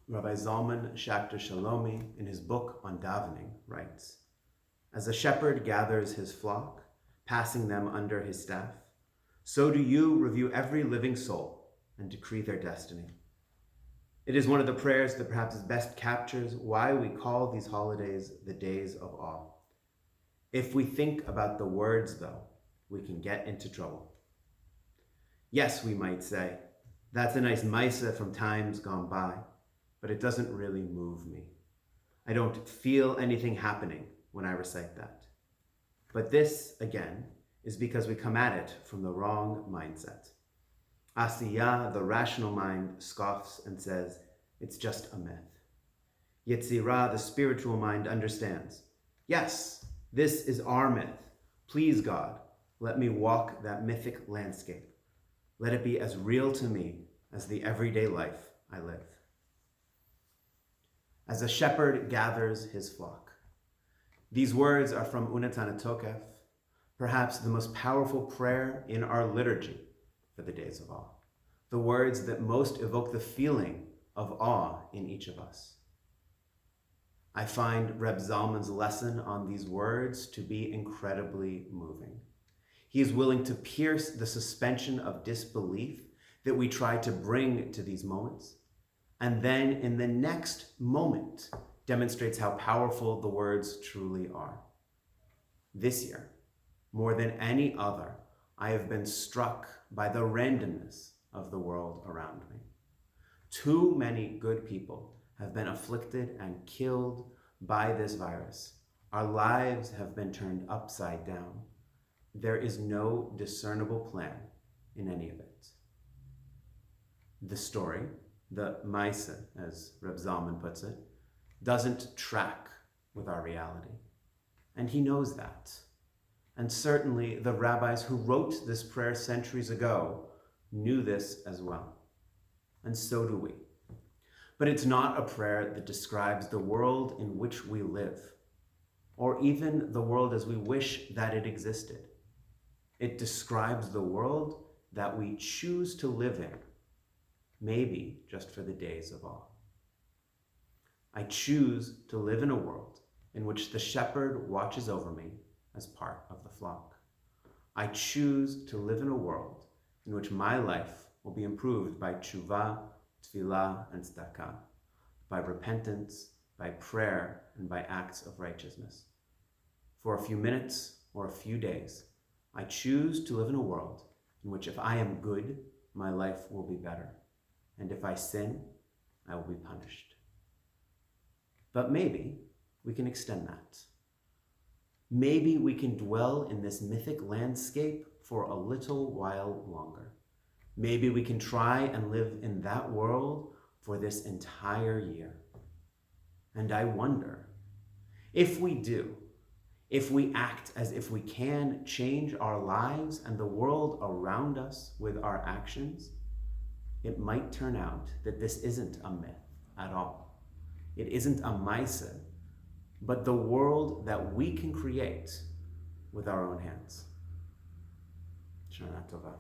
Rabbi Zalman Schachter Shalomi, in his book on davening, writes, "As a shepherd gathers his flock, passing them under his staff, so do you review every living soul and decree their destiny." It is one of the prayers that perhaps best captures why we call these holidays the days of awe. If we think about the words, though, we can get into trouble. Yes, we might say, that's a nice Misa from times gone by, but it doesn't really move me. I don't feel anything happening when I recite that. But this, again, is because we come at it from the wrong mindset. Asiyah, the rational mind, scoffs and says, it's just a myth. Yetzirah, the spiritual mind, understands, yes, this is our myth. Please, God, let me walk that mythic landscape. Let it be as real to me as the everyday life I live. As a shepherd gathers his flock. These words are from Unetaneh Tokef, perhaps the most powerful prayer in our liturgy for the days of awe. The words that most evoke the feeling of awe in each of us. I find Reb Zalman's lesson on these words to be incredibly moving. He is willing to pierce the suspension of disbelief that we try to bring to these moments, and then in the next moment demonstrates how powerful the words truly are. This year, more than any other, I have been struck by the randomness of the world around me. Too many good people have been afflicted and killed by this virus. Our lives have been turned upside down. There is no discernible plan in any of it. The story, the Maisa, as Reb Zalman puts it, doesn't track with our reality. And he knows that. And certainly the rabbis who wrote this prayer centuries ago knew this as well. And so do we. But it's not a prayer that describes the world in which we live, or even the world as we wish that it existed. It describes the world that we choose to live in, maybe just for the days of awe. I choose to live in a world in which the shepherd watches over me as part of the flock. I choose to live in a world in which my life will be improved by tshuva, tefillah, and tzedakah, by repentance, by prayer, and by acts of righteousness. For a few minutes or a few days, I choose to live in a world in which if I am good, my life will be better. And if I sin, I will be punished. But maybe we can extend that. Maybe we can dwell in this mythic landscape for a little while longer. Maybe we can try and live in that world for this entire year. And I wonder, if we do, if we act as if we can change our lives and the world around us with our actions, it might turn out that this isn't a myth at all. It isn't a Maisa, but the world that we can create with our own hands. Shana Tova.